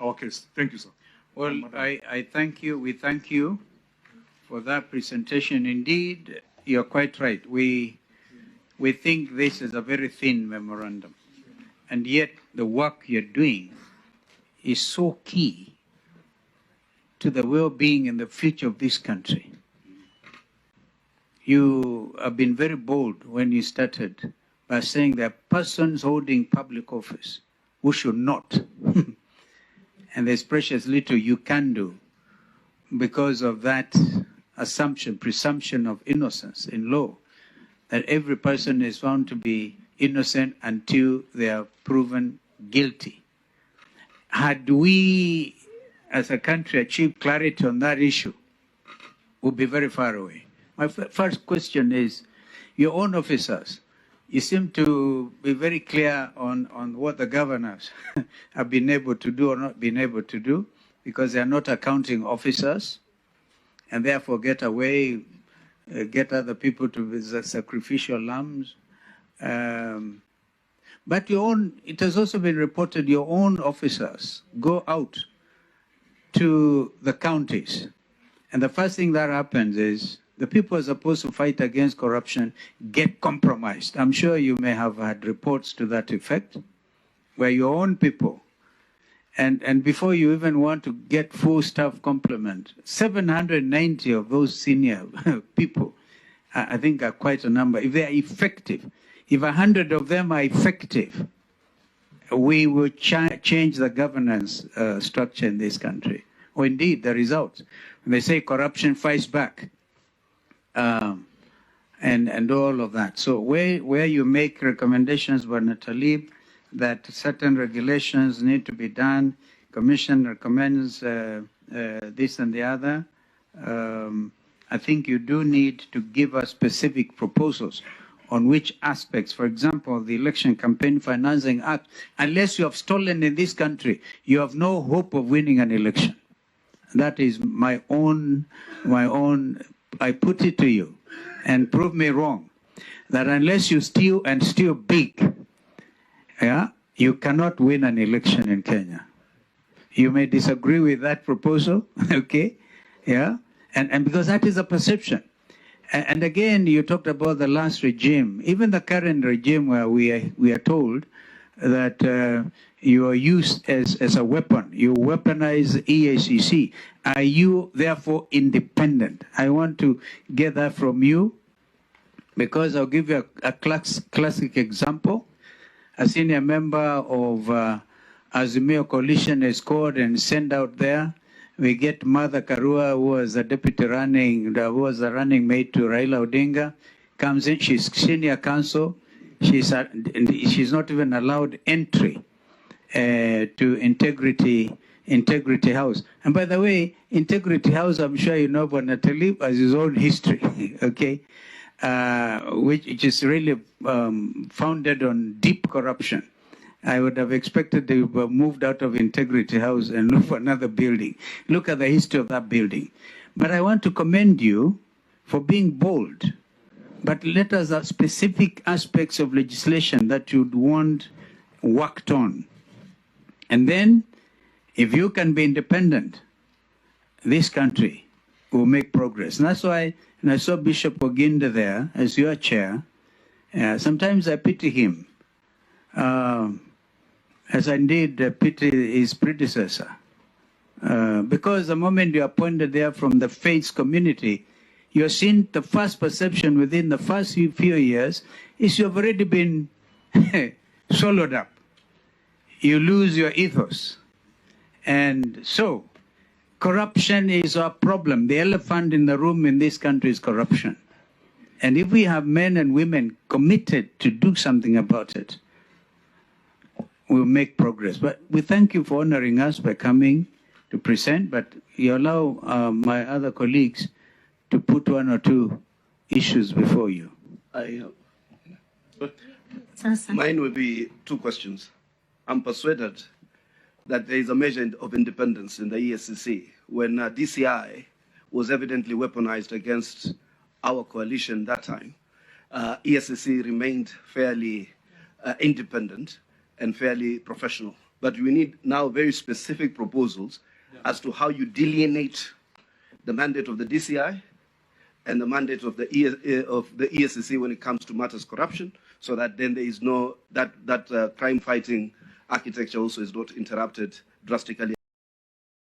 our case. Thank you, sir. Well, I thank you. We thank you for that presentation. Indeed, you're quite right. We think this is a very thin memorandum, and yet the work you're doing is so key to the well-being and the future of this country. You have been very bold when you started by saying there are persons holding public office who should not. And there's precious little you can do because of that presumption of innocence in law, that every person is found to be innocent until they are proven guilty. Had we, as a country, achieved clarity on that issue, we'll be very far away. My first question is, your own officers, you seem to be very clear on what the governors have been able to do or not been able to do, because they are not accounting officers, and therefore get away, get other people to be sacrificial lambs. But it has also been reported your own officers go out to the counties, and the first thing that happens is the people who are supposed to fight against corruption get compromised. I'm sure you may have had reports to that effect, where your own people, and before you even want to get full staff complement, 790 of those senior people, I think are quite a number. If they are effective, if 100 of them are effective, we will change the governance structure in this country. Or indeed, the results. When they say corruption fights back, and all of that. So where you make recommendations, Talib, that certain regulations need to be done, Commission recommends this and the other, I think you do need to give us specific proposals on which aspects. For example, the Election Campaign Financing Act, unless you have stolen in this country, you have no hope of winning an election. That is my own, I put it to you, and prove me wrong, that unless you steal and steal big, yeah, you cannot win an election in Kenya. You may disagree with that proposal, okay, yeah, and because that is a perception. And again, you talked about the last regime, even the current regime, where we are told that you are used as a weapon. You weaponize EACC. Are you therefore independent? I want to get that from you, because I'll give you a classic example. A senior member of Azimio Coalition is called and sent out there. We get Mother Karua, who was a who was the running mate to Raila ODINGA, comes in. She's senior counsel. She's not even allowed entry to Integrity House. And by the way, Integrity House, I'm sure you know, but Talib has his own history, okay, which is really founded on deep corruption. I would have expected they were moved out of Integrity House and look for another building. Look at the history of that building. But I want to commend you for being bold. But let us have specific aspects of legislation that you'd want worked on. And then, if you can be independent, this country will make progress. And that's why, and I saw Bishop Oginda there as your chair, sometimes I pity him, as I did pity his predecessor. Because the moment you're appointed there from the faith community, you're seen, the first perception within the first few years is you've already been swallowed up. You lose your ethos. And so, corruption is our problem. The elephant in the room in this country is corruption. And if we have men and women committed to do something about it, we'll make progress. But we thank you for honoring us by coming to present, but you allow my other colleagues to put one or two issues before you. Mine will be two questions. I'm persuaded that there is a measure of independence in the ESCC when DCI was evidently weaponized against our coalition that time. ESCC remained fairly independent and fairly professional. but we need now very specific proposals as to how you delineate the mandate of the DCI and the mandate of the ESCC when it comes to matters corruption, so that then there is no, that crime fighting architecture also is not interrupted drastically.